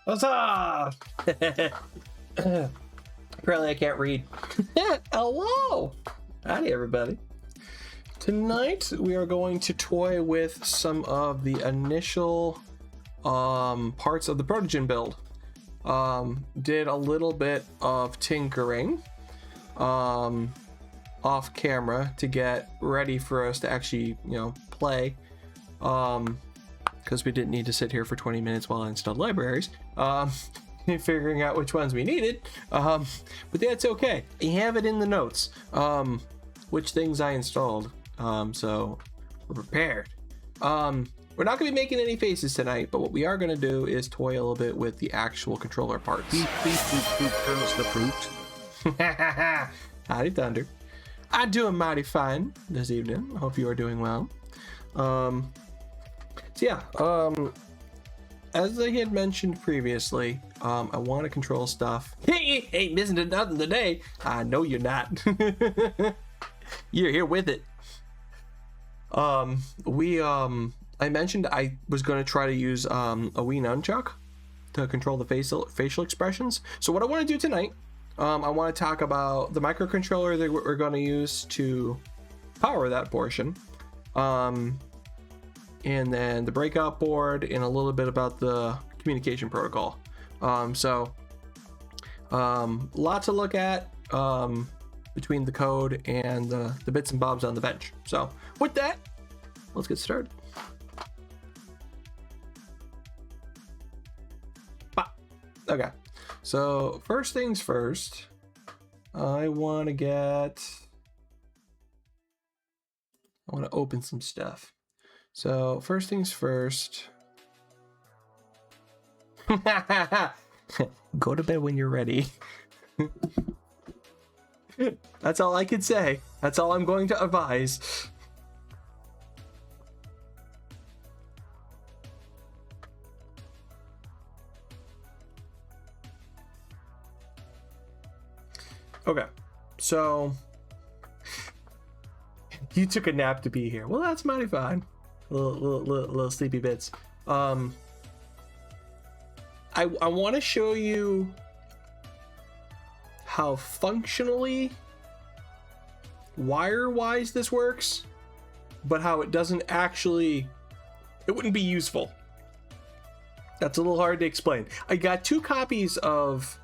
Huzzah! Apparently I can't read. Hello! Howdy, everybody. Tonight we are going to toy with some of the initial parts of the Protogen build. Did a little bit of tinkering off camera to get ready for us to actually, play. Because we didn't need to sit here for 20 minutes while I installed libraries. Figuring out which ones we needed. But that's okay. You have it in the notes. Which things I installed. So we're prepared. We're not going to be making any faces tonight, but what we are going to do is toy a little bit with the actual controller parts. Beep, beep, boop, boop, curls the fruit. Howdy, Thunder. I'm doing mighty fine this evening. Hope you are doing well. As I had mentioned previously, I want to control stuff. Hey, ain't missing to nothing today. I know you're not. You're here with it. I mentioned I was going to try to use a Wii nunchuck to control the facial expressions. So what I want to do tonight, I want to talk about the microcontroller that we're going to use to power that portion. And then the breakout board and a little bit about the communication protocol. Lot to look at between the code and the bits and bobs on the bench. So with that, let's get started. Okay, so first things first, I want to open some stuff. So first things first, go to bed when you're ready. That's all I can say. That's all I'm going to advise. Okay, so you took a nap to be here. Well, that's mighty fine. Little sleepy bits. I want to show you how functionally wire-wise this works, but how it doesn't actually, it wouldn't be useful. That's a little hard to explain. I got 2 copies of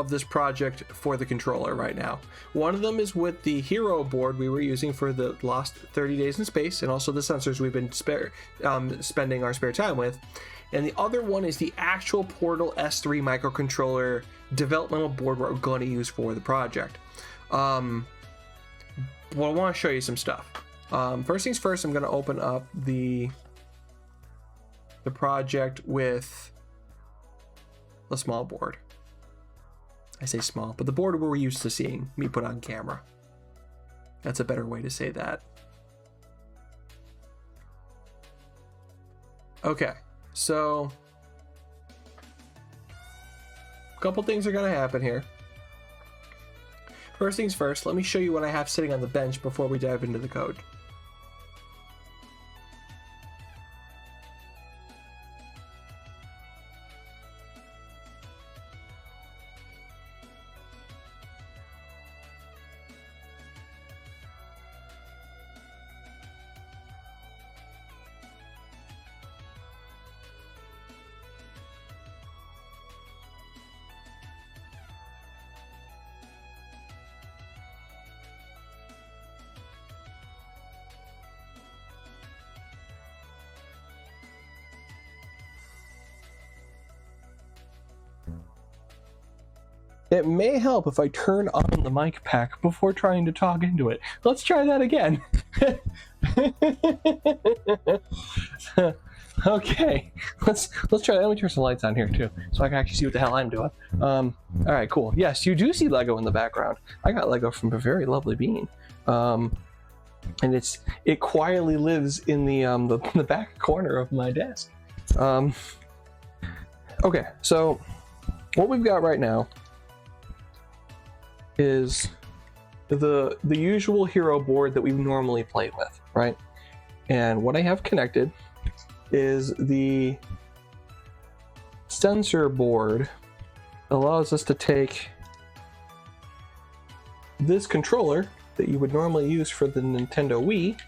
this project for the controller right now. One of them is with the hero board we were using for the last 30 days in space, and also the sensors we've been spending our spare time with. And the other one is the actual Portal S3 microcontroller developmental board we're going to use for the project. Well, I want to show you some stuff. First things first, I'm going to open up the project with a small board. I say small, but the board we're used to seeing me put on camera. That's a better way to say that. Okay, so a couple things are going to happen here. First things first, let me show you what I have sitting on the bench before we dive into the code. It may help if I turn on the mic pack before trying to talk into it. Let's try that again. Okay, let's try that. Let me turn some lights on here too, so I can actually see what the hell I'm doing. All right, cool. Yes, you do see Lego in the background. I got Lego from a very lovely bean, and it quietly lives in the back corner of my desk. Okay, so what we've got right now is the usual hero board that we normally play with, right? And what I have connected is the sensor board allows us to take this controller that you would normally use for the Nintendo Wii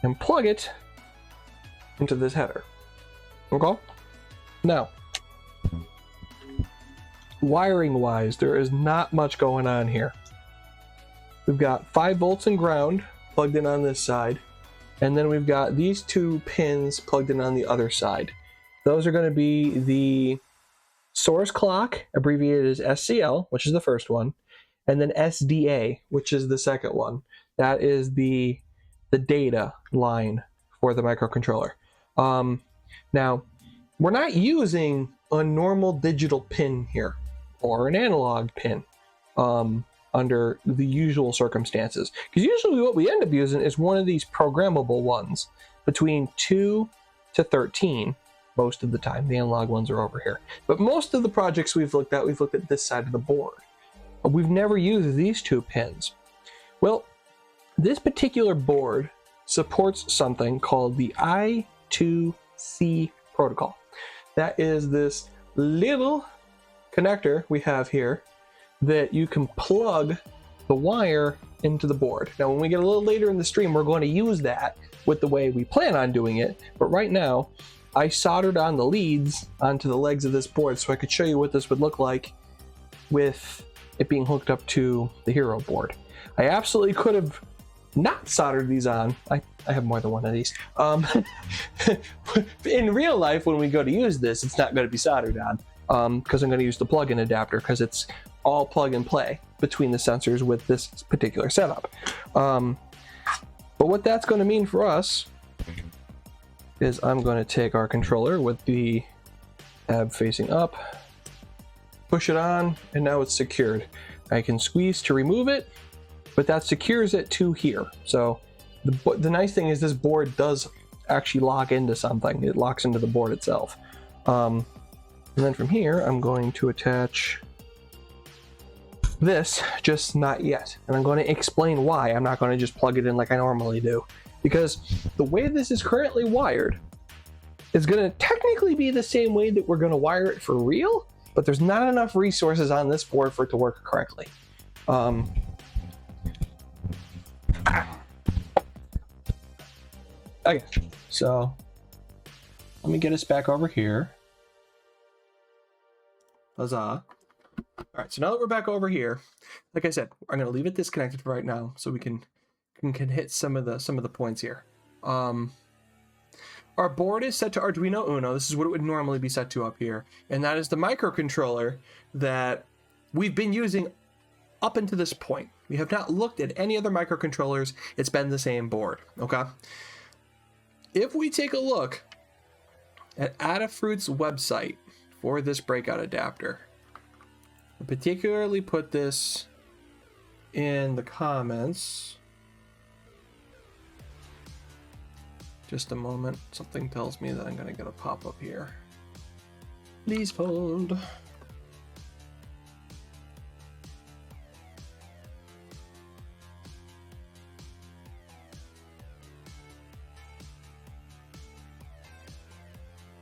and plug it into this header. Okay? Now, wiring wise, there is not much going on here. We've got 5 volts and ground plugged in on this side, and then we've got these 2 pins plugged in on the other side. Those are going to be the source clock, abbreviated as SCL, which is the first one, and then SDA, which is the second one. That is the data line for the microcontroller. Now, we're not using a normal digital pin here or an analog pin under the usual circumstances, because usually what we end up using is one of these programmable ones between 2 to 13 most of the time. The analog ones are over here, but most of the projects we've looked at this side of the board. We've never used these 2 pins. Well, this particular board supports something called the I2C protocol. That is this little connector we have here that you can plug the wire into the board. Now, when we get a little later in the stream, we're going to use that with the way we plan on doing it. But right now, I soldered on the leads onto the legs of this board so I could show you what this would look like with it being hooked up to the Hero board. I absolutely could have not soldered these on. I have more than one of these. In real life, when we go to use this, it's not going to be soldered on because I'm going to use the plug-in adapter because it's all plug and play between the sensors with this particular setup. But what that's going to mean for us is I'm going to take our controller with the tab facing up, push it on, and now it's secured. I can squeeze to remove it, but that secures it to here. So the nice thing is this board does actually lock into something. It locks into the board itself. And then from here, I'm going to attach this, just not yet. And I'm going to explain why. I'm not going to just plug it in like I normally do. Because the way this is currently wired is going to technically be the same way that we're going to wire it for real, but there's not enough resources on this board for it to work correctly. Okay, so let me get us back over here. Huzzah. All right, so now that we're back over here, like I said, I'm going to leave it disconnected for right now so we can hit some of the points here. Our board is set to Arduino Uno. This is what it would normally be set to up here, and that is the microcontroller that we've been using up until this point. We have not looked at any other microcontrollers. It's been the same board, okay? If we take a look at Adafruit's website for this breakout adapter, I particularly put this in the comments. Just a moment. Something tells me that I'm going to get a pop-up here. Please hold.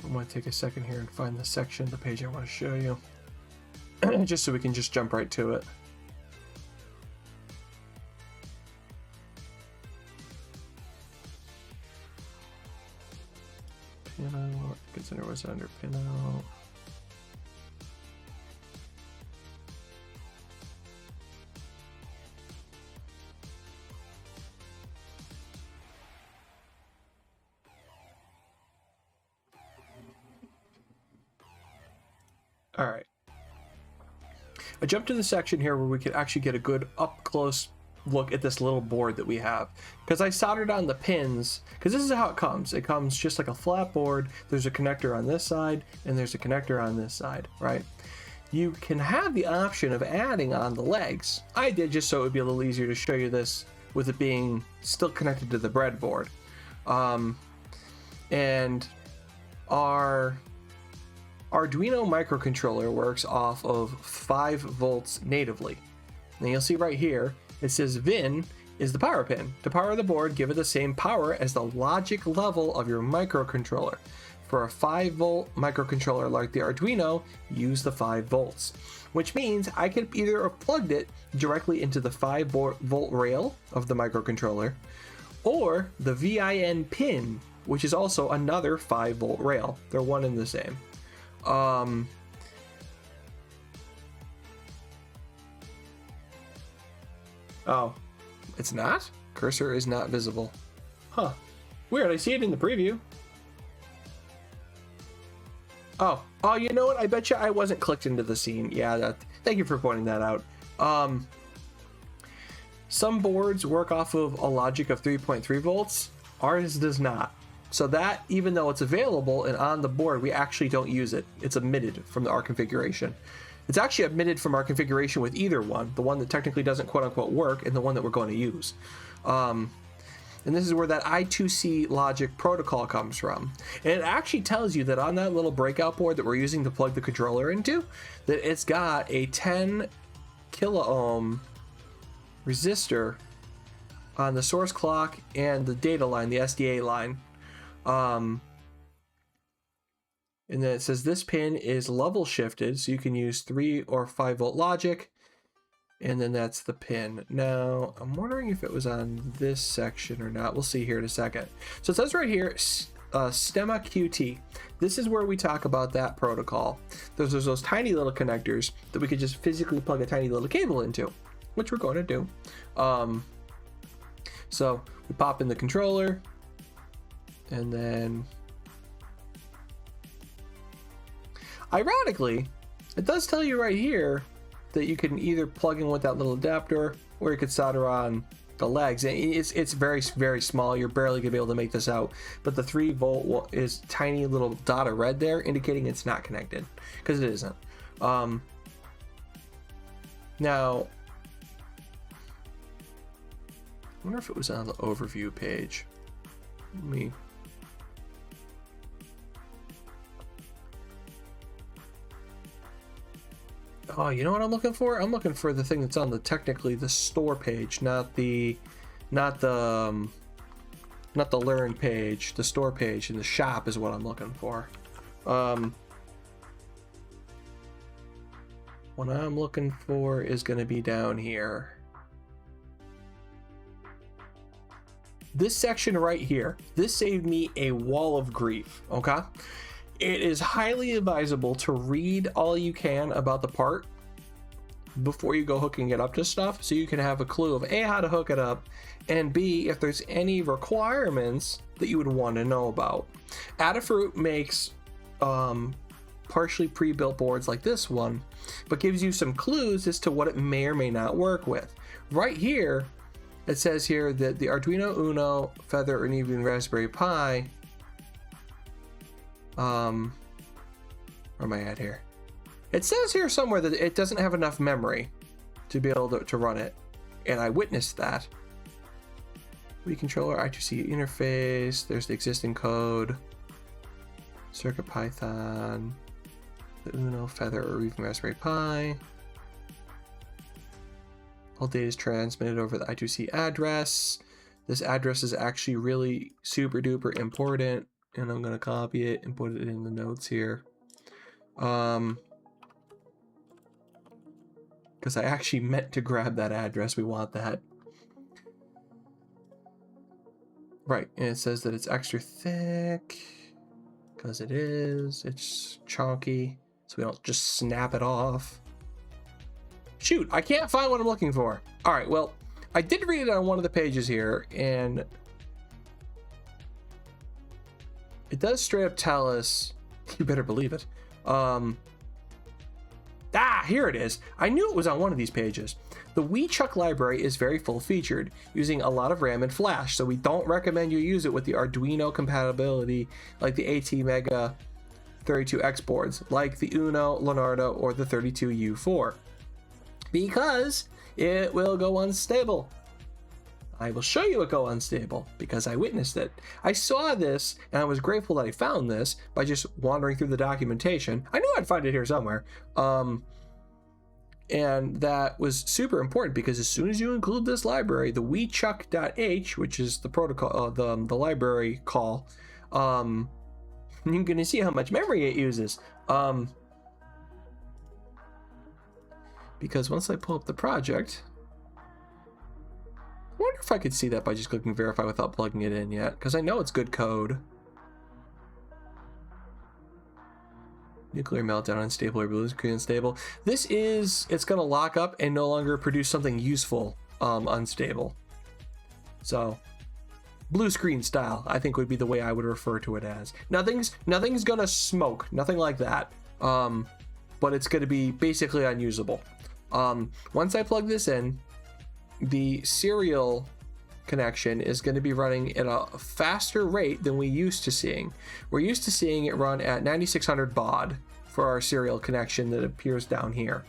I'm going to take a second here and find the section, the page I want to show you. Just so we can just jump right to it. Pinout, consider what's under pinout. All right. I jumped to the section here where we could actually get a good up close look at this little board that we have, because I soldered on the pins, because this is how it comes. It comes just like a flat board. There's a connector on this side and there's a connector on this side, right? You can have the option of adding on the legs. I did just so it would be a little easier to show you this with it being still connected to the breadboard. And our Arduino microcontroller works off of 5 volts natively. And you'll see right here, it says VIN is the power pin. To power the board, give it the same power as the logic level of your microcontroller. For a 5-volt microcontroller like the Arduino, use the 5 volts, which means I could either have plugged it directly into the 5-volt rail of the microcontroller, or the VIN pin, which is also another 5-volt rail. They're one and the same. Oh, it's not? Cursor is not visible. Huh. Weird, I see it in the preview. Oh, you know what? I bet you I wasn't clicked into the scene. Yeah, thank you for pointing that out. Some boards work off of a logic of 3.3 volts. Ours does not. So that, even though it's available and on the board, we actually don't use it. It's omitted from our configuration. It's actually omitted from our configuration with either one, the one that technically doesn't quote unquote work and the one that we're going to use. And this is where that I2C logic protocol comes from. And it actually tells you that on that little breakout board that we're using to plug the controller into, that it's got a 10 kilo ohm resistor on the source clock and the data line, the SDA line. And then it says this pin is level shifted, so you can use 3 or 5 volt logic. And then that's the pin. Now, I'm wondering if it was on this section or not. We'll see here in a second. So it says right here, Stemma QT. This is where we talk about that protocol. There's those tiny little connectors that we could just physically plug a tiny little cable into, which we're going to do. So we pop in the controller, and then ironically, it does tell you right here that you can either plug in with that little adapter, or you could solder on the legs. And it's very, very small. You're barely gonna be able to make this out. But the 3 volt is tiny little dot of red there, indicating it's not connected, because it isn't. Now, I wonder if it was on the overview page. Let me. Oh, you know what I'm looking for? I'm looking for the thing that's on technically the store page, not the learn page. The store page in the shop is what I'm looking for. What I'm looking for is going to be down here. This section right here. This saved me a wall of grief. Okay. It is highly advisable to read all you can about the part before you go hooking it up to stuff, so you can have a clue of A, how to hook it up, and B, if there's any requirements that you would want to know about. Adafruit makes partially pre-built boards like this one, but gives you some clues as to what it may or may not work with. Right here, it says here that the Arduino Uno, Feather, and even Raspberry Pi, where am I at here? It says here somewhere that it doesn't have enough memory to be able to run it, and I witnessed that. Wii controller, I2C interface, there's the existing code, CircuitPython, the Uno, Feather, or even Raspberry Pi. All data is transmitted over the I2C address. This address is actually really super duper important, and I'm going to copy it and put it in the notes here. Because I actually meant to grab that address. We want that. Right, and it says that it's extra thick, because it is. It's chunky, so we don't just snap it off. Shoot, I can't find what I'm looking for. All right, well, I did read it on one of the pages here, and it does straight up tell us, you better believe it. Here it is. I knew it was on one of these pages. The WeChuck library is very full featured, using a lot of RAM and flash, so we don't recommend you use it with the Arduino compatibility like the ATmega 32X boards, like the Uno, Leonardo, or the 32U4, because it will go unstable. I will show you it go unstable because I witnessed it. I saw this and I was grateful that I found this by just wandering through the documentation. I knew I'd find it here somewhere. And that was super important because as soon as you include this library, the WeChuck.h, which is the protocol, the library call, you're going to see how much memory it uses. Because once I pull up the project, I wonder if I could see that by just clicking verify without plugging it in yet, because I know it's good code. Nuclear meltdown, unstable or blue screen unstable. This is, it's going to lock up and no longer produce something useful, unstable. So, blue screen style, I think would be the way I would refer to it as. Nothing's going to smoke, nothing like that. But it's going to be basically unusable. Once I plug this in, the serial connection is going to be running at a faster rate than we used to seeing. We're used to seeing it run at 9600 baud for our serial connection that appears down here.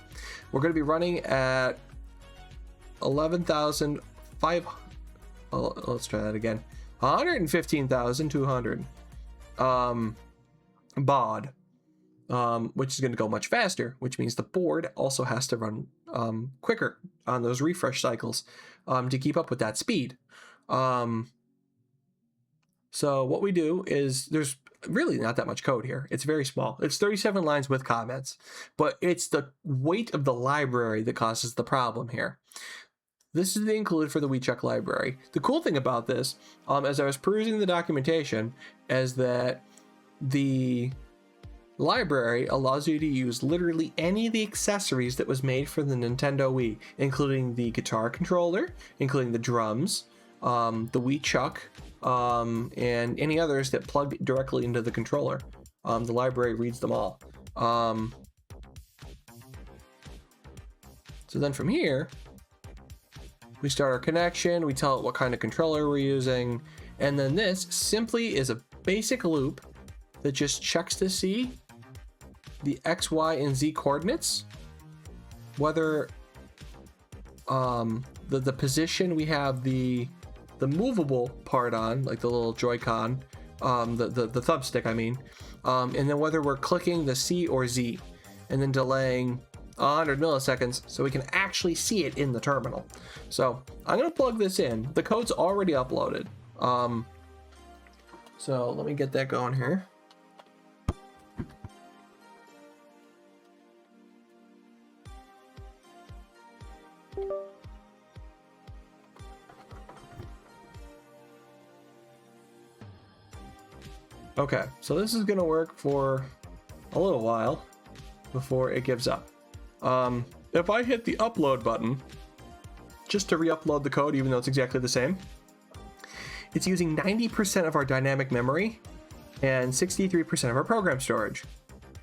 We're going to be running at 11,500. Let's try that again. 115,200 baud, which is going to go much faster, which means the board also has to run quicker on those refresh cycles to keep up with that speed. So what we do is, there's really not that much code here. It's very small. It's 37 lines with comments, but it's the weight of the library that causes the problem here. This is the include for the WeCheck library. The cool thing about this, as I was perusing the documentation, is that the library allows you to use literally any of the accessories that was made for the Nintendo Wii, including the guitar controller, including the drums, the WeChuck, and any others that plug directly into the controller. The library reads them all. So then from here, we start our connection, we tell it what kind of controller we're using, and then this simply is a basic loop that just checks to see the X, Y, and Z coordinates, whether the position we have the movable part on, like the little Joy-Con, the thumbstick, I mean, and then whether we're clicking the C or Z, and then delaying 100 milliseconds so we can actually see it in the terminal. So I'm going to plug this in. The code's already uploaded. So let me get that going here. Okay, so this is going to work for a little while before it gives up. If I hit the upload button, just to re-upload the code, even though it's exactly the same, it's using 90% of our dynamic memory and 63% of our program storage.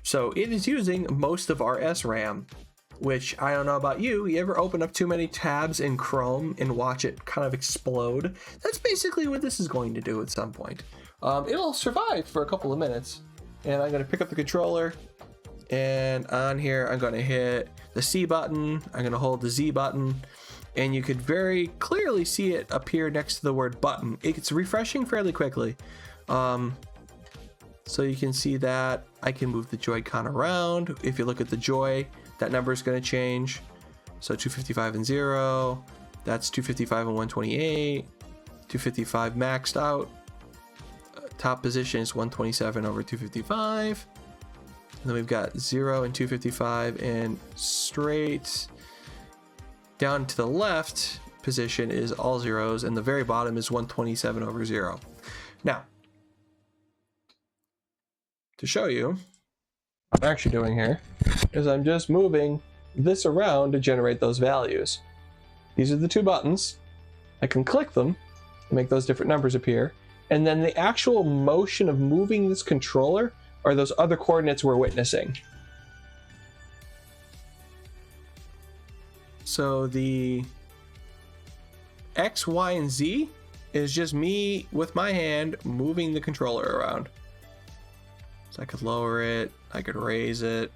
So it is using most of our SRAM, which, I don't know about you, you ever open up too many tabs in Chrome and watch it kind of explode? That's basically what this is going to do at some point. It'll survive for a couple of minutes, and I'm going to pick up the controller, and on here I'm going to hit the C button, I'm going to hold the Z button, and you could very clearly see it appear next to the word button. It's refreshing fairly quickly. So you can see that I can move the Joy-Con around. If you look at the Joy, that number is going to change. So 255 and 0, that's 255 and 128, 255 maxed out. Top position is 127 over 255. And then we've got 0 and 255, and straight down to the left position is all zeros, and the very bottom is 127 over 0. Now, to show you what I'm actually doing here is I'm just moving this around to generate those values. These are the two buttons. I can click them and make those different numbers appear. And then the actual motion of moving this controller are those other coordinates we're witnessing. So the X, Y, and Z is just me with my hand moving the controller around. So I could lower it, I could raise it.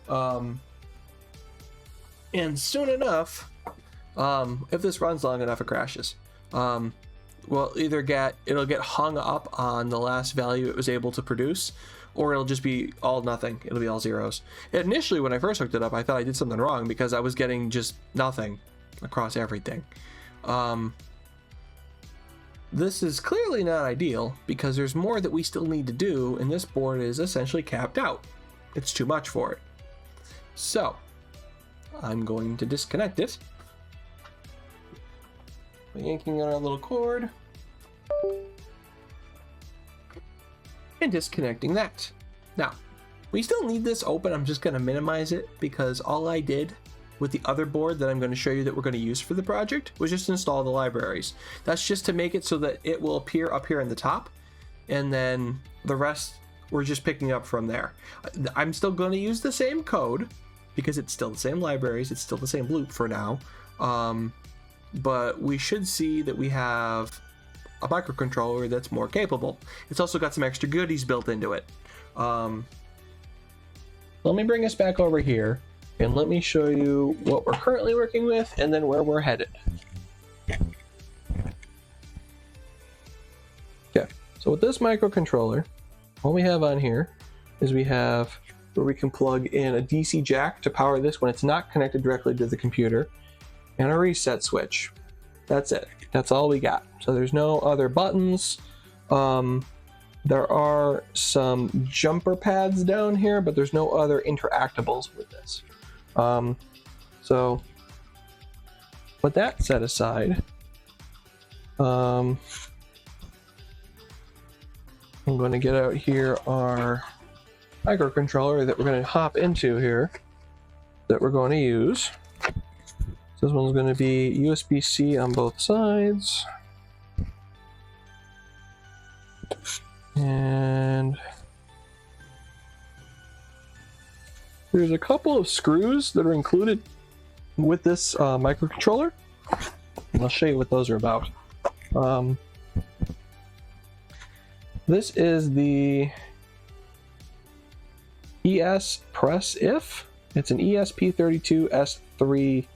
And soon enough, if this runs long enough, it crashes. Will either it'll get hung up on the last value it was able to produce, or it'll just be all nothing. It'll be all zeros. Initially, when I first hooked it up, I thought I did something wrong because I was getting just nothing across everything. This is clearly not ideal because there's more that we still need to do, and this board is essentially capped out. It's too much for it. So I'm going to disconnect it by yanking on our little cord and disconnecting that. Now, we still need this open. I'm just going to minimize it because all I did with the other board that I'm going to show you that we're going to use for the project was just install the libraries. That's just to make it so that it will appear up here in the top, and then the rest we're just picking up from there. I'm still going to use the same code because it's still the same libraries, it's still the same loop for now, but we should see that we have a microcontroller that's more capable. It's also got some extra goodies built into it. Let me bring us back over here and let me show you what we're currently working with and then where we're headed. Okay, so with this microcontroller, all we have on here is we have where we can plug in a DC jack to power this when it's not connected directly to the computer, and a reset switch. That's it. That's all we got. So there's no other buttons. There are some jumper pads down here, but there's no other interactables with this. So with that set aside, I'm going to get out here our microcontroller that we're going to hop into here that we're going to use. This one's going to be USB-C on both sides. And there's a couple of screws that are included with this microcontroller, and I'll show you what those are about. This is the ES Press If. It's an ESP32S3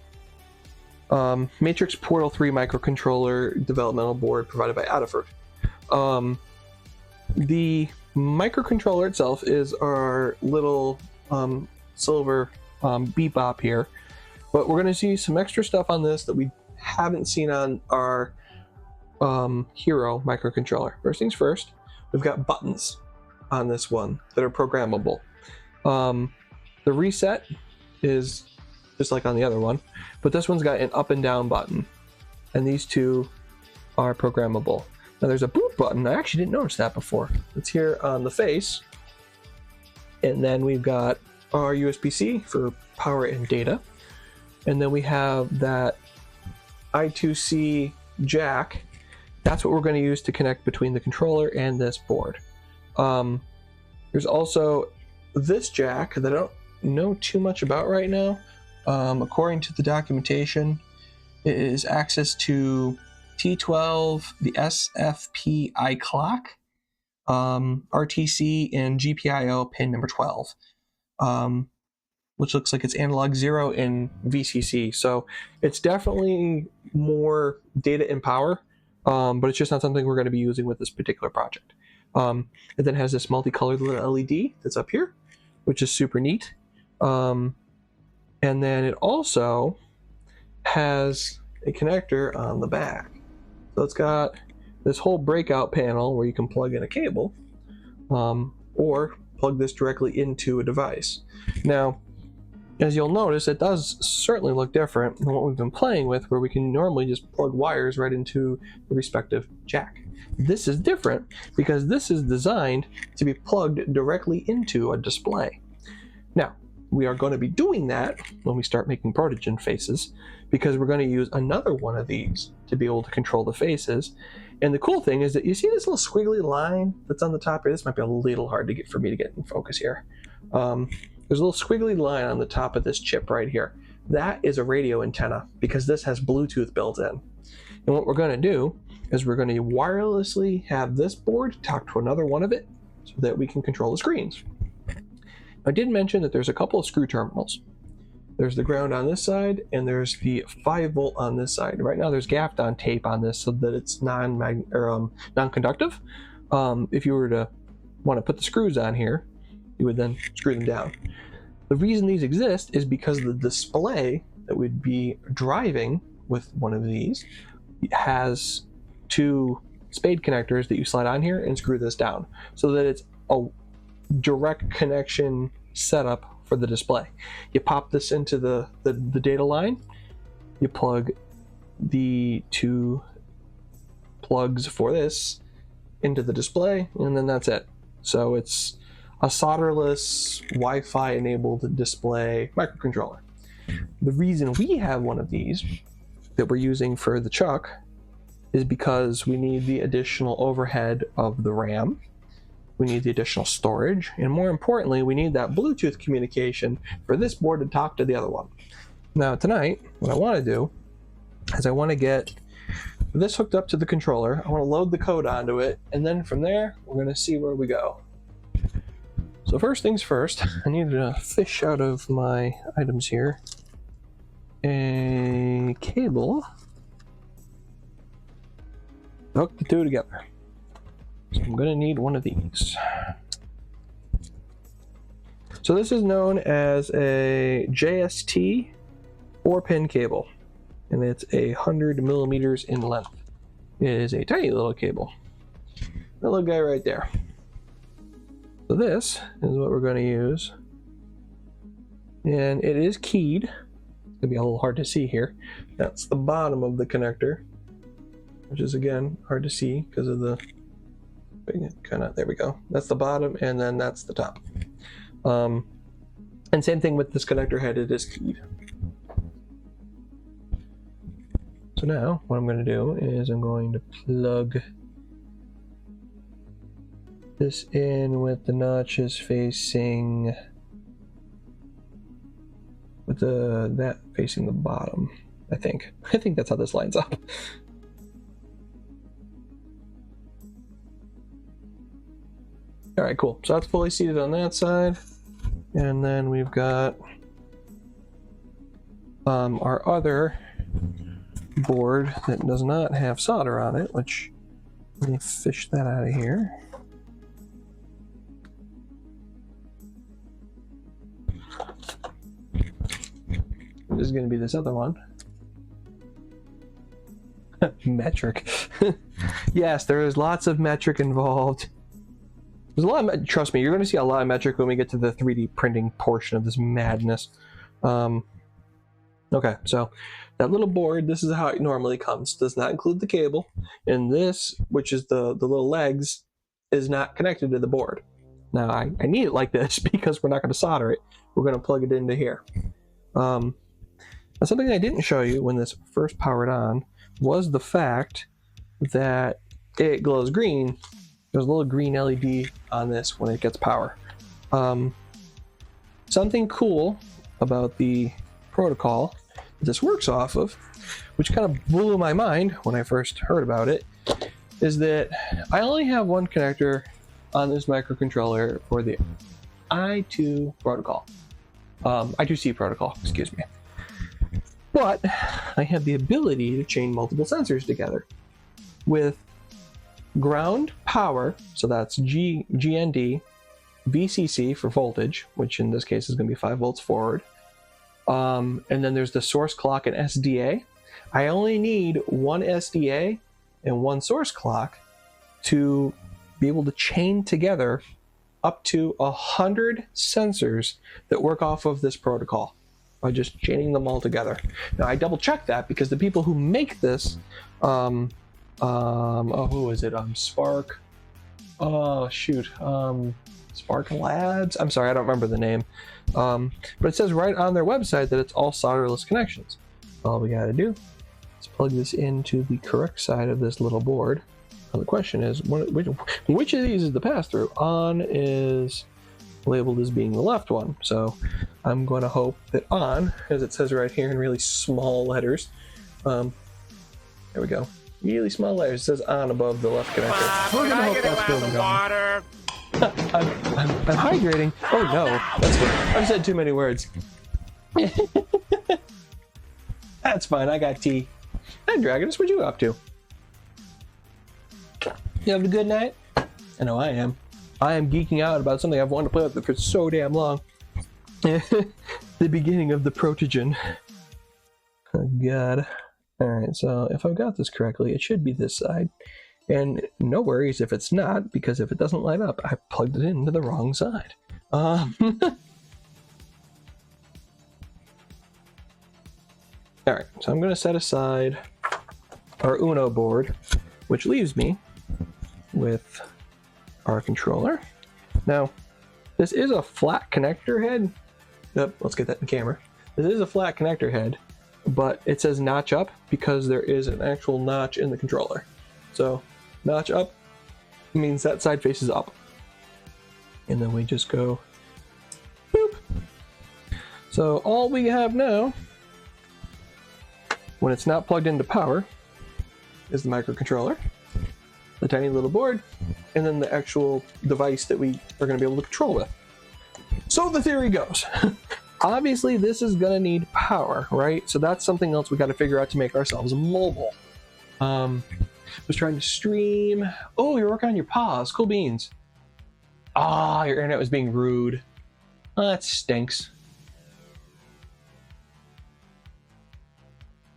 Matrix Portal 3 microcontroller developmental board provided by Adafruit. The microcontroller itself is our little silver bebop here, but we're going to see some extra stuff on this that we haven't seen on our Hero microcontroller. First things first, we've got buttons on this one that are programmable. The reset is just like on the other one, but this one's got an up and down button, and these two are programmable. Now there's a boot button. I actually didn't notice that before. It's here on the face, and then we've got our USB-C for power and data, and then we have that I2C jack. That's what we're going to use to connect between the controller and this board. There's also this jack that I don't know too much about right now. According to the documentation, it is access to T12, the SFP clock, RTC, and GPIO pin number 12, which looks like it's analog 0 in VCC. So it's definitely more data and power, but it's just not something we're going to be using with this particular project. It then has this multicolored little LED that's up here, which is super neat. And then it also has a connector on the back. So it's got this whole breakout panel where you can plug in a cable, or plug this directly into a device. Now, as you'll notice, it does certainly look different than what we've been playing with, where we can normally just plug wires right into the respective jack. This is different because this is designed to be plugged directly into a display. Now, we are going to be doing that when we start making Protogen faces, because we're going to use another one of these to be able to control the faces. And the cool thing is that you see this little squiggly line that's on the top here. This might be a little hard to get for me to get in focus here. There's a little squiggly line on the top of this chip right here. That is a radio antenna because this has Bluetooth built in. And what we're going to do is we're going to wirelessly have this board talk to another one of it so that we can control the screens. I did mention that there's a couple of screw terminals. There's the ground on this side, and there's the 5-volt on this side. Right now there's gapped on tape on this so that it's non-conductive. If you were to want to put the screws on here, you would then screw them down. The reason these exist is because the display that would be driving with one of these has two spade connectors that you slide on here and screw this down so that it's a direct connection setup for the display. You pop this into the data line, you plug the 2 plugs for this into the display, and then that's it. So it's a solderless Wi-Fi enabled display microcontroller. The reason we have one of these that we're using for the Chuck is because we need the additional overhead of the RAM, we need the additional storage, and more importantly, we need that Bluetooth communication for this board to talk to the other one. Now tonight, what I want to do is I want to get this hooked up to the controller, I want to load the code onto it, and then from there, we're going to see where we go. So first things first, I need to fish out of my items here a cable, hook the 2 together. So I'm going to need one of these. So this is known as a JST 4-pin cable, and it's 100 millimeters in length. It is a tiny little cable. That little guy right there. So this is what we're going to use, and it is keyed. It's going to be a little hard to see here. That's the bottom of the connector, which is again hard to see because of the kind of, there we go. That's the bottom, and then that's the top. And same thing with this connector head, it is keyed. So now what I'm going to do is I'm going to plug this in with the notches facing, with that facing the bottom. I think that's how this lines up. All right, cool. So that's fully seated on that side, and then we've got our other board that does not have solder on it, which, let me fish that out of here. This is going to be this other one. Metric. Yes, there is lots of metric involved. There's a lot of, trust me, you're going to see a lot of metric when we get to the 3D printing portion of this madness. Okay, so that little board, this is how it normally comes. Does not include the cable, and this, which is the little legs, is not connected to the board. Now I need it like this because we're not going to solder it. We're going to plug it into here. Now something I didn't show you when this first powered on was the fact that it glows green. There's a little green LED on this when it gets power. Something cool about the protocol that this works off of, which kind of blew my mind when I first heard about it, is that I only have one connector on this microcontroller for the I2 protocol. I2C protocol, excuse me. But I have the ability to chain multiple sensors together with ground power, so that's GND, VCC for voltage, which in this case is going to be 5 volts forward, and then there's the source clock and SDA. I only need one SDA and one source clock to be able to chain together up to 100 sensors that work off of this protocol by just chaining them all together. Now I double checked that because the people who make this, who is it? Spark. Oh shoot. Spark Labs. I'm sorry, I don't remember the name. But it says right on their website that it's all solderless connections. All we gotta do is plug this into the correct side of this little board. Now the question is, which of these is the pass-through? On is labeled as being the left one, so I'm going to hope that on, as it says right here in really small letters, there we go, really small letters, it says on above the left connector. We're going to hope that's where we're going. I'm hydrating. Oh no, that's good. I've said too many words. That's fine, I got tea. Hi Dragonus, what you up to? You having a good night? I know I am. I am geeking out about something I've wanted to play with for so damn long. The beginning of the Protogen. Oh god. Alright, so if I've got this correctly, it should be this side. And no worries if it's not, because if it doesn't light up, I plugged it into the wrong side. All right, so I'm going to set aside our Uno board, which leaves me with our controller. Now, this is a flat connector head. Yep, let's get that in camera. This is a flat connector head, but it says notch up because there is an actual notch in the controller. So notch up means that side faces up. And then we just go boop. So all we have now, when it's not plugged into power, is the microcontroller, the tiny little board, and then the actual device that we are going to be able to control with. So the theory goes, obviously this is going to need power, right? So that's something else we got to figure out to make ourselves mobile. Was trying to stream. Oh, you're working on your paws. Cool beans. Ah, your internet was being rude. Oh, that stinks.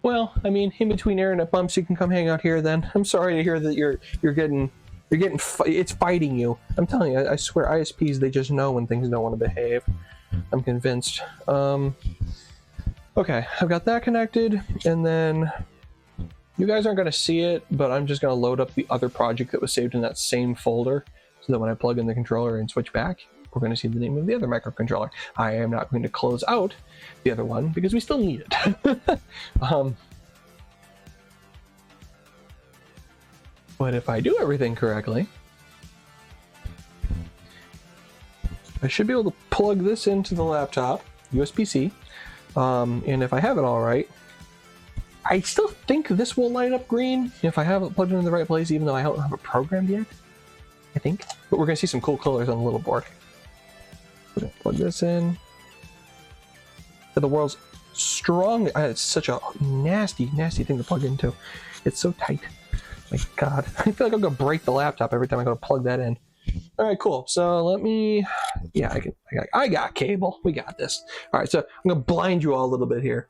Well, I mean, in between internet bumps, you can come hang out here then. I'm sorry to hear that you're getting it's fighting you. I'm telling you, I swear, ISPs, they just know when things don't want to behave. I'm convinced. Okay, I've got that connected, and then you guys aren't going to see it, but I'm just going to load up the other project that was saved in that same folder, so that when I plug in the controller and switch back, we're going to see the name of the other microcontroller. I am not going to close out the other one because we still need it. But if I do everything correctly, I should be able to plug this into the laptop, USB-C, and if I have it all right, I still think this will light up green if I have it plugged into the right place, even though I don't have it programmed yet, I think. But we're going to see some cool colors on the little board. We're going to plug this in. The world's strong. It's such a nasty, nasty thing to plug into. It's so tight. My God. I feel like I'm going to break the laptop every time I go to plug that in. All right, cool. So let me, yeah, I got cable. We got this. All right, so I'm going to blind you all a little bit here.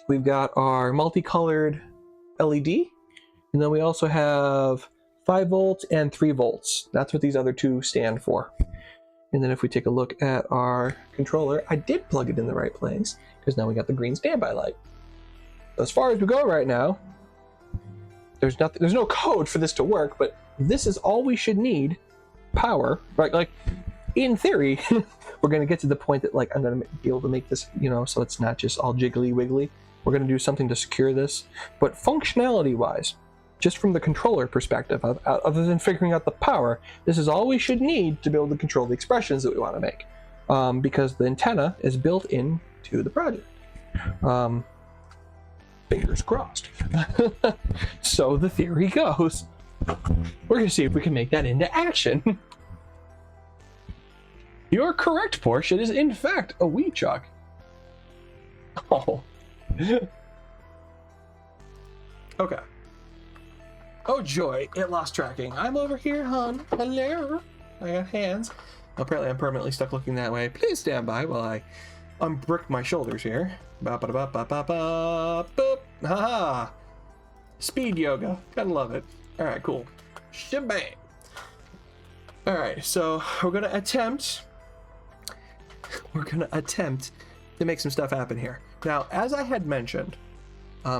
We've got our multicolored LED, and then we also have 5 volts and 3 volts. That's what these other two stand for. And then if we take a look at our controller, I did plug it in the right place, because now we got the green standby light. As far as we go right now, there's no code for this to work, but this is all we should need. Power, right? Like, in theory, we're going to get to the point that, like, I'm going to be able to make this, you know, so it's not just all jiggly wiggly. We're going to do something to secure this. But functionality wise, just from the controller perspective, other than figuring out the power, this is all we should need to be able to control the expressions that we want to make. Because the antenna is built into the project. Fingers crossed. So the theory goes, we're going to see if we can make that into action. You're correct, Porsche. It is, in fact, a wee chuck. Oh. Okay. Oh, joy. It lost tracking. I'm over here, hon. Hello. I got hands. Apparently, I'm permanently stuck looking that way. Please stand by while I unbrick my shoulders here. Ba-ba-da-ba-ba-ba-ba. Boop. Ha-ha. Speed yoga. Gotta love it. All right, cool. Shebang. All right, so we're going to attempt to make some stuff happen here. Now, as I had mentioned,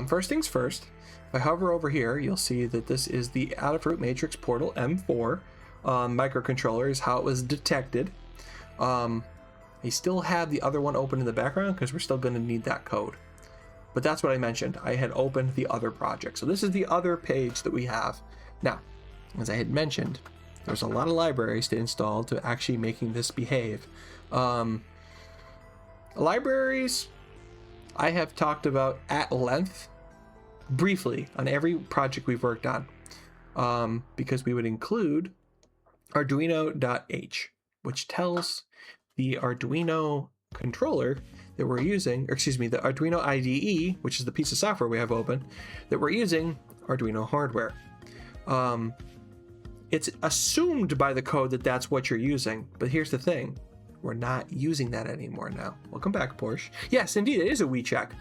first things first, if I hover over here, you'll see that this is the Adafruit Matrix Portal M4 microcontroller is how it was detected. I still have the other one open in the background because we're still going to need that code. But that's what I mentioned. I had opened the other project. So this is the other page that we have. Now, as I had mentioned, there's a lot of libraries to install to actually making this behave. Libraries I have talked about at length, briefly, on every project we've worked on, because we would include Arduino.h, which tells the Arduino controller that we're using, or excuse me, the Arduino IDE, which is the piece of software we have open, that we're using Arduino hardware. It's assumed by the code that that's what you're using, but here's the thing. we're not using that anymore now. Welcome back, Porsche. Yes, indeed, it is a Wii check.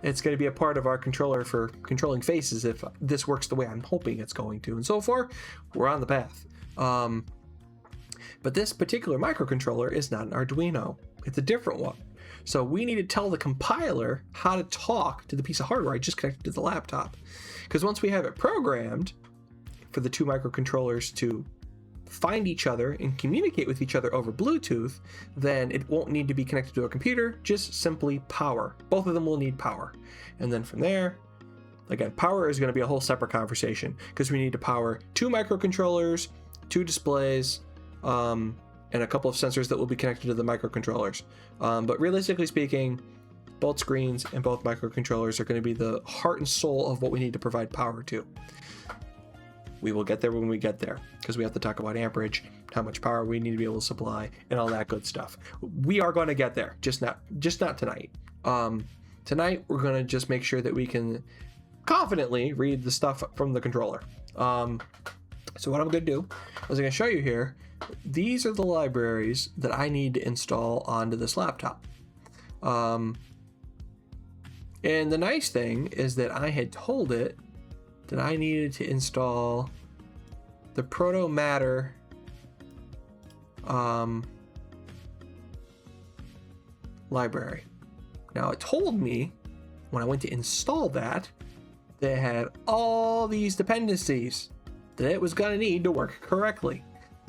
It's going to be a part of our controller for controlling faces if this works the way I'm hoping it's going to. And so far, we're on the path. But this particular microcontroller is not an Arduino. It's a different one. So we need to tell the compiler how to talk to the piece of hardware I just connected to the laptop. Because once we have it programmed for the two microcontrollers to find each other and communicate with each other over Bluetooth, then it won't need to be connected to a computer, just simply power. Both of them will need power. And then from there, again, power is going to be a whole separate conversation because we need to power two microcontrollers, two displays, and a couple of sensors that will be connected to the microcontrollers. But realistically speaking, both screens and both microcontrollers are going to be the heart and soul of what we need to provide power to. We will get there when we get there, because we have to talk about amperage, how much power we need to be able to supply, and all that good stuff. We are going to get there, just not tonight. Tonight, we're going to just make sure that we can confidently read the stuff from the controller. So what I'm going to do is I'm going to show you here. These are the libraries that I need to install onto this laptop. And the nice thing is that I had told it that I needed to install the Proto Matter library. Now it told me when I went to install that it had all these dependencies that it was going to need to work correctly.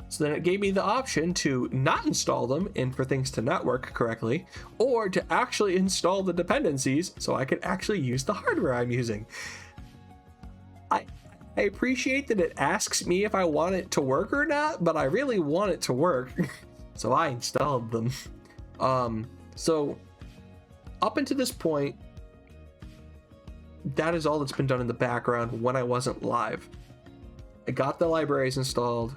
So then it gave me the option to not install them and for things to not work correctly, or to actually install the dependencies so I could actually use the hardware I'm using. I appreciate that it asks me if I want it to work or not, but I really want it to work. So I installed them. So up until this point, that is all that's been done in the background when I wasn't live. I got the libraries installed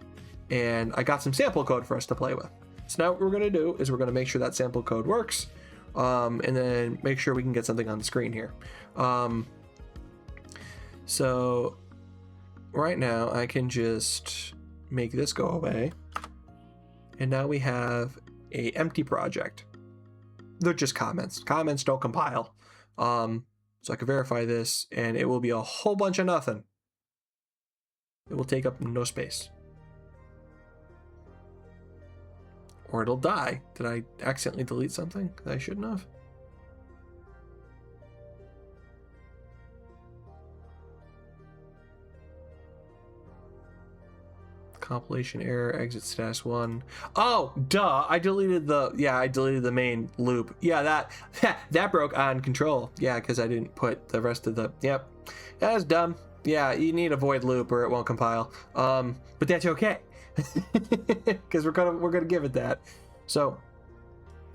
and I got some sample code for us to play with. So now what we're going to do is we're going to make sure that sample code works, and then make sure we can get something on the screen here. So right now I can just make this go away, and now we have a empty project. They're just comments. Comments don't compile. So I can verify this and it will be a whole bunch of nothing. It will take up no space. Or it'll die. Did I accidentally delete something that I shouldn't have? Compilation error, exit status 1. Oh, duh! I deleted the main loop. Yeah, that broke on control. Yeah, because I didn't put the rest of the. Yep, that was dumb. Yeah, you need a void loop or it won't compile. But that's okay, because we're gonna give it that. So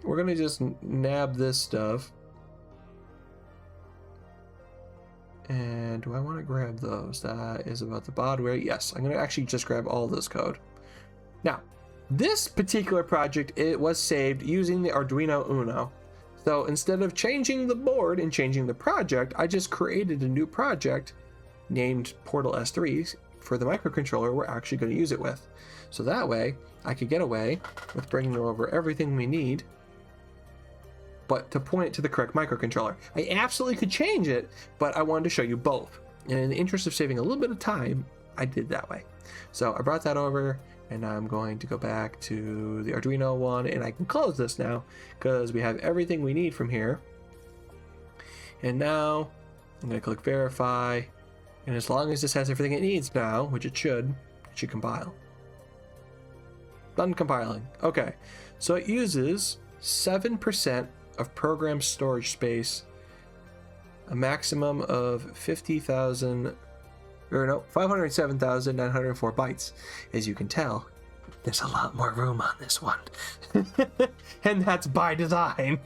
we're gonna just nab this stuff. And do I want to grab those? That is about the baudware. Yes, I'm going to actually just grab all this code. Now, this particular project, it was saved using the Arduino Uno. So instead of changing the board and changing the project, I just created a new project named Portal S3 for the microcontroller we're actually going to use it with. So that way, I could get away with bringing over everything we need, but to point it to the correct microcontroller. I absolutely could change it, but I wanted to show you both. And in the interest of saving a little bit of time, I did that way. So I brought that over, and I'm going to go back to the Arduino one, and I can close this now, because we have everything we need from here. And now, I'm going to click verify, and as long as this has everything it needs now, which it should compile. Done compiling. Okay, so it uses 7% of program storage space, a maximum of 507,904 bytes. As you can tell, there's a lot more room on this one. And that's by design.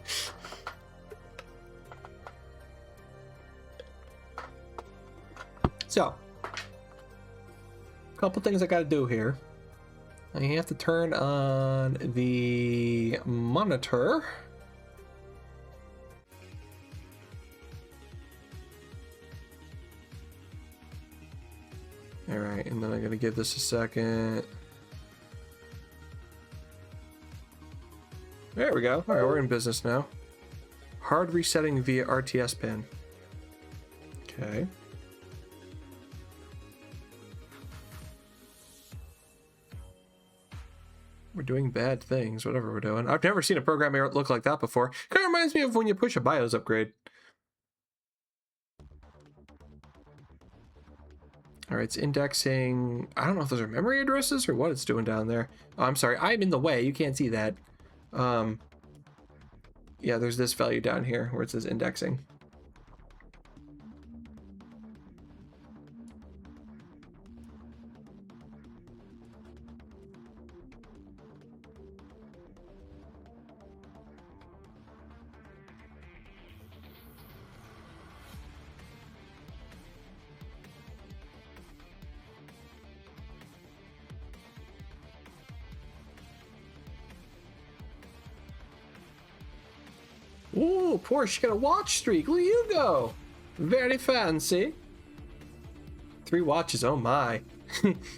So, a couple things I gotta do here. I have to turn on the monitor. All right, and then I'm gonna give this a second. There we go. All right, we're in business now. Hard resetting via RTS pin. Okay. We're doing bad things, whatever we're doing. I've never seen a program error look like that before. Kind of reminds me of when you push a BIOS upgrade. All right, it's indexing. I don't know if those are memory addresses or what it's doing down there. Oh, I'm sorry, I'm in the way. You can't see that. Yeah, there's this value down here where it says indexing. Ooh, Porsche, you got a watch streak. Look at you go. Very fancy. 3 watches, oh my.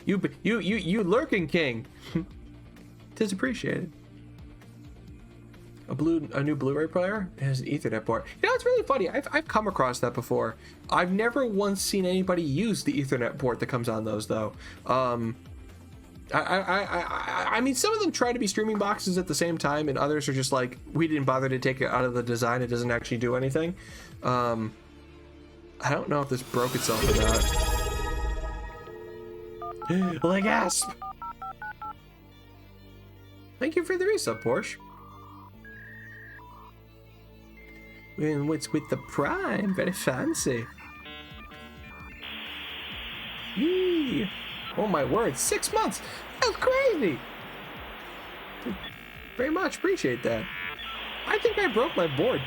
you lurking king. Tis appreciated. A new Blu-ray player? It has an Ethernet port. You know, it's really funny. I've come across that before. I've never once seen anybody use the Ethernet port that comes on those though. I mean, some of them try to be streaming boxes at the same time, and others are just like, we didn't bother to take it out of the design. It doesn't actually do anything. I don't know if this broke itself or not. Like gasp! Thank you for the resub, Porsche. And what's with the Prime? Very fancy. Yee! Oh my word, 6 months! That's crazy! Very much appreciate that. I think I broke my board.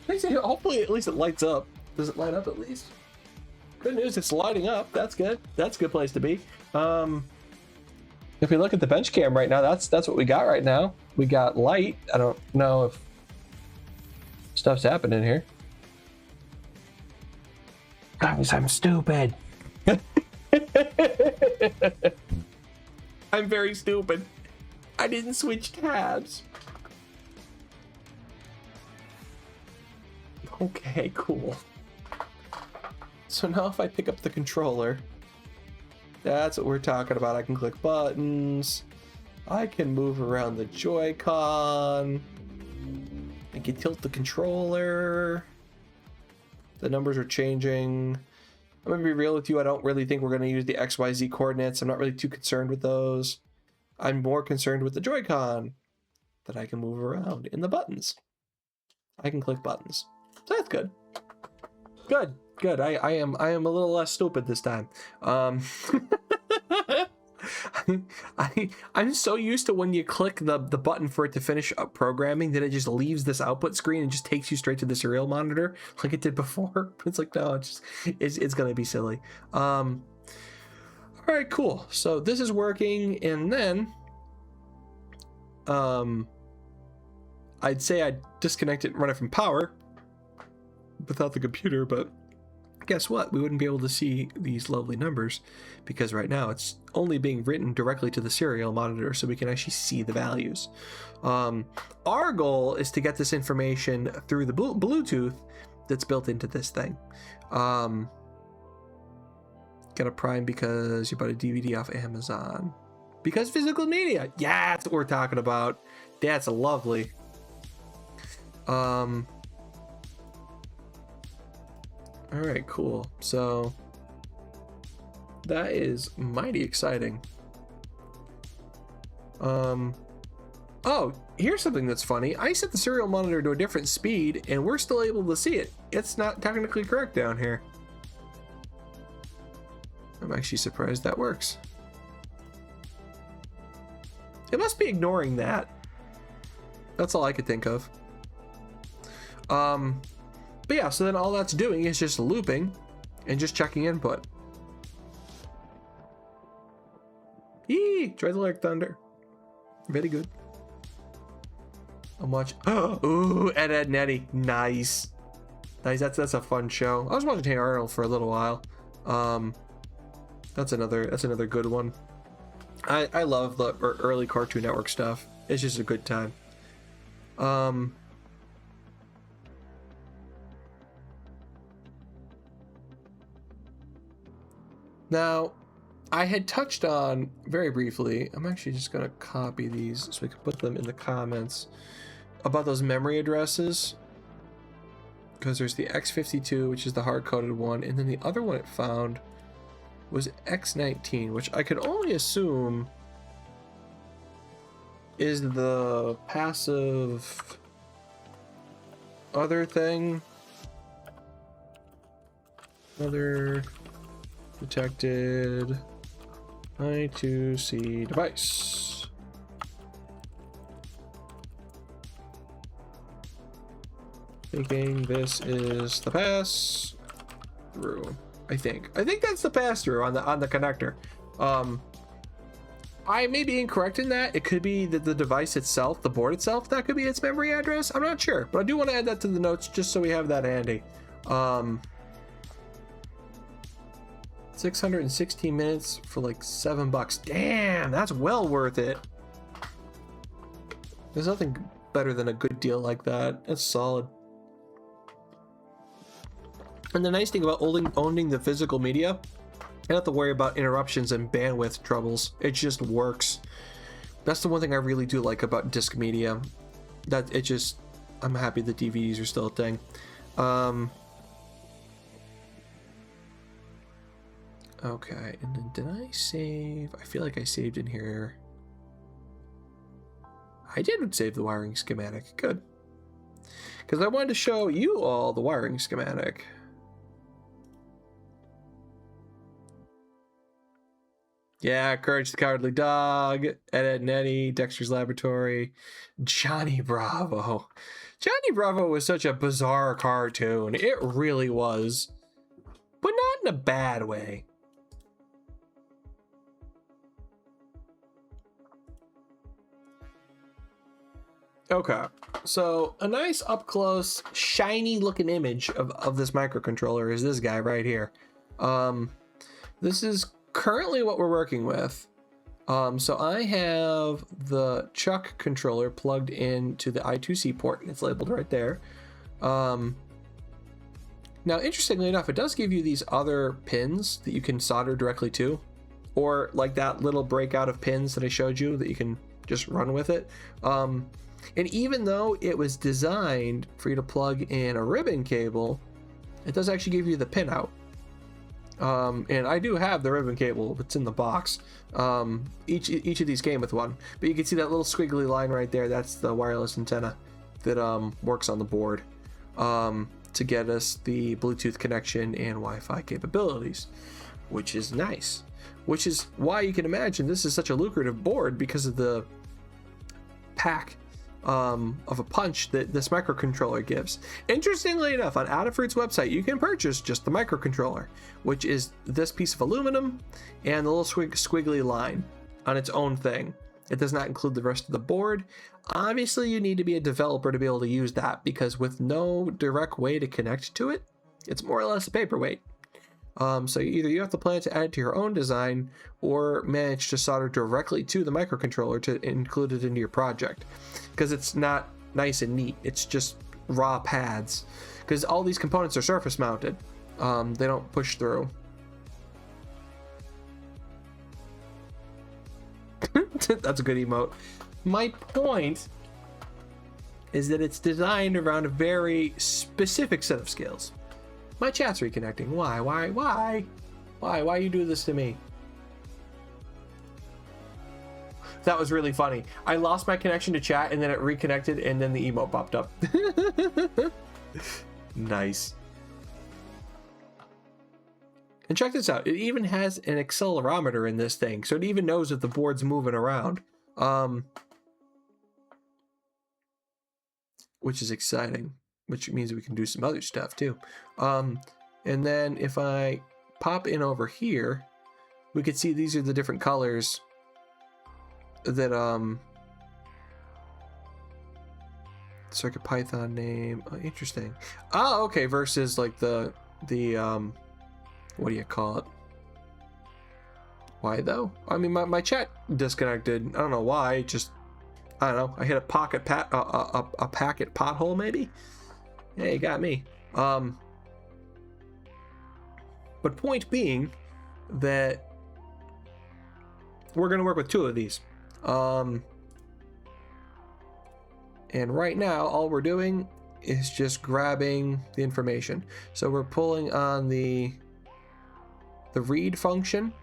Hopefully at least it lights up. Does it light up at least? Good news, it's lighting up. That's good. That's a good place to be. If we look at the bench cam right now, that's what we got right now. We got light. I don't know if stuff's happening here. Guys, I'm stupid. I'm very stupid. I didn't switch tabs. Okay, cool. So now if I pick up the controller, that's what we're talking about. I can click buttons. I can move around the Joy-Con. I can tilt the controller. The numbers are changing. I'm gonna be real with you. I don't really think we're gonna use the XYZ coordinates. I'm not really too concerned with those. I'm more concerned with the Joy-Con that I can move around in the buttons. I can click buttons. So that's good. Good. I am a little less stupid this time. I'm so used to when you click the button for it to finish up programming that it just leaves this output screen and just takes you straight to the serial monitor like it did before. It's like, no, it's gonna be silly. All right, cool. So this is working, and then I'd say I'd disconnect it and run it from power without the computer, but guess what? We wouldn't be able to see these lovely numbers because right now it's only being written directly to the serial monitor so we can actually see the values. Our goal is to get this information through the Bluetooth that's built into this thing. Got a Prime because you bought a DVD off Amazon. Because physical media. Yeah, that's what we're talking about. That's lovely. All right, cool. So that is mighty exciting. Oh, here's something that's funny. I set the serial monitor to a different speed and we're still able to see it. It's not technically correct down here. I'm actually surprised that works. It must be ignoring that. That's all I could think of. But yeah, so then all that's doing is just looping and just checking input. Yee! Try the Lyric Thunder. Very good. I'm watching. Ooh, Ed, Nettie. Nice. Nice. That's a fun show. I was watching Hey Arnold for a little while. That's another good one. I love the early Cartoon Network stuff. It's just a good time. Now, I had touched on very briefly, I'm actually just going to copy these so we can put them in the comments, about those memory addresses. Because there's the X52, which is the hard-coded one, and then the other one it found was X19, which I could only assume is the passive other thing. Other detected I2C device. Thinking this is the pass through. I think that's the pass through on the connector. I may be incorrect in that. It could be that the device itself, the board itself, that could be its memory address. I'm not sure, but I do want to add that to the notes just so we have that handy. 616 minutes for like $7. Damn, that's well worth it. There's nothing better than a good deal like that. That's solid. And the nice thing about owning the physical media, I don't have to worry about interruptions and bandwidth troubles. It just works. That's the one thing I really do like about disc media. That it just, I'm happy the DVDs are still a thing. Okay, and then did I save? I feel like I saved in here. I did save the wiring schematic. Good. Because I wanted to show you all the wiring schematic. Yeah, Courage the Cowardly Dog, Ed, and Eddie, Dexter's Laboratory, Johnny Bravo. Johnny Bravo was such a bizarre cartoon. It really was. But not in a bad way. Okay, so a nice up-close, shiny-looking image of this microcontroller is this guy right here. This is currently what we're working with. So I have the Chuck controller plugged into the I2C port, and it's labeled right there. Now, interestingly enough, it does give you these other pins that you can solder directly to, or like that little breakout of pins that I showed you that you can just run with it. And even though it was designed for you to plug in a ribbon cable, it does actually give you the pin out. And I do have the ribbon cable. It's in the box. Each of these came with one, but you can see that little squiggly line right there. That's the wireless antenna that works on the board to get us the Bluetooth connection and Wi-Fi capabilities, which is nice. Which is why you can imagine this is such a lucrative board, because of the pack of a punch that this microcontroller gives. Interestingly enough, on Adafruit's website, you can purchase just the microcontroller, which is this piece of aluminum and the little squiggly line on its own thing. It does not include the rest of the board. Obviously, you need to be a developer to be able to use that, because with no direct way to connect to it, it's more or less a paperweight. So either you have to plan to add it to your own design, or manage to solder directly to the microcontroller to include it into your project, because it's not nice and neat. It's just raw pads, because all these components are surface mounted. They don't push through. That's a good emote. My point is that it's designed around a very specific set of skills. My chat's reconnecting. Why you do this to me? That was really funny. I lost my connection to chat, and then it reconnected, and then the emote popped up. Nice. And check this out. It even has an accelerometer in this thing, so it even knows if the board's moving around. Which is exciting. Which means we can do some other stuff too. And then if I pop in over here, we could see these are the different colors that circuit Python name. Oh, interesting. Oh, okay, versus like the what do you call it? Why though? I mean, my chat disconnected. I don't know why. Just I don't know. I hit a packet pothole maybe. Yeah, you got me. But point being that we're going to work with 2 of these. And right now, all we're doing is just grabbing the information. So we're pulling on the read function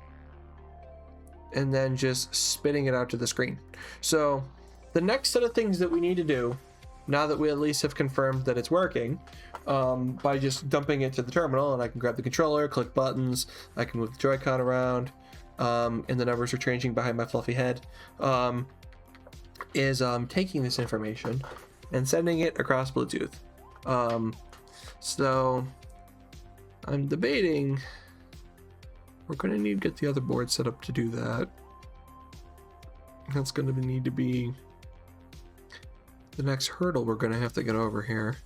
and then just spitting it out to the screen. So the next set of things that we need to do, now that we at least have confirmed that it's working, by just dumping it to the terminal, and I can grab the controller, click buttons, I can move the Joy-Con around, and the numbers are changing behind my fluffy head, is taking this information and sending it across Bluetooth. So I'm debating, we're going to need to get the other board set up to do that. That's going to need to be the next hurdle we're going to have to get over here.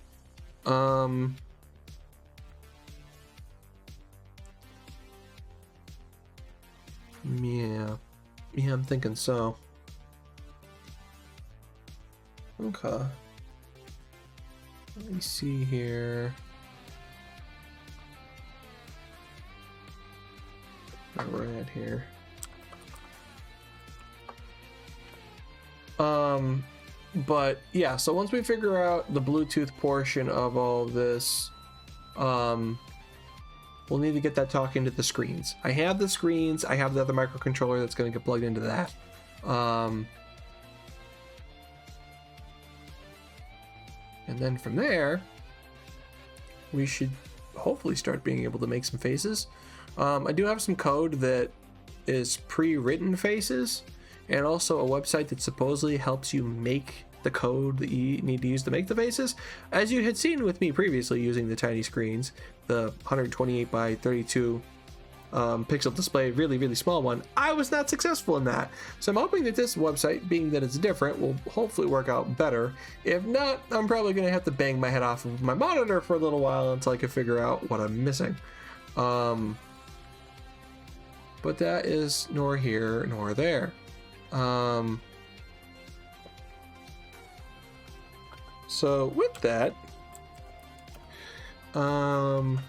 Yeah, I'm thinking so. Okay. Let me see here. Where we're at here. But yeah, so once we figure out the Bluetooth portion of all of this, we'll need to get that talking to the screens. I have the screens, I have the other microcontroller that's going to get plugged into that. And then from there, we should hopefully start being able to make some faces. I do have some code that is pre-written faces, and also a website that supposedly helps you make the code that you need to use to make the faces. As you had seen with me previously using the tiny screens, the 128 by 32 pixel display, really small one, I was not successful in that. So I'm hoping that this website, being that it's different, will hopefully work out better. If not, I'm probably going to have to bang my head off of my monitor for a little while until I can figure out what I'm missing. But that is nor here nor there. So with that, I'm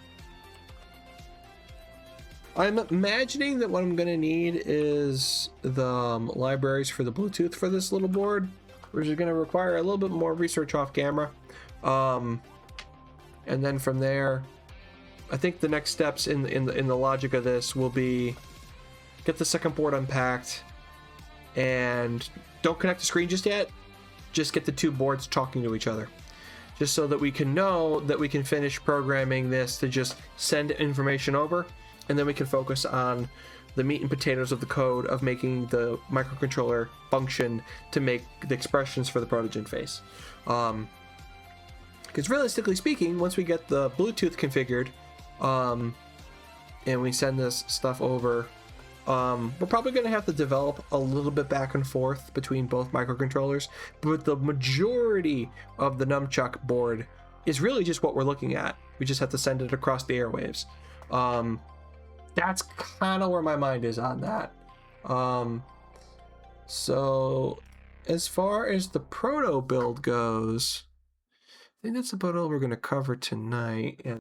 imagining that what I'm going to need is the libraries for the Bluetooth for this little board, which is going to require a little bit more research off camera. And then from there, I think the next steps in the logic of this will be get the second board unpacked, and don't connect the screen just yet. Just get the 2 boards talking to each other, just so that we can know that we can finish programming this to just send information over, and then we can focus on the meat and potatoes of the code of making the microcontroller function to make the expressions for the Protogen face. Because realistically speaking, once we get the Bluetooth configured, and we send this stuff over, we're probably going to have to develop a little bit back and forth between both microcontrollers, but the majority of the nunchuck board is really just what we're looking at. We just have to send it across the airwaves. That's kind of where my mind is on that. So as far as the proto build goes, I think that's about all we're going to cover tonight. And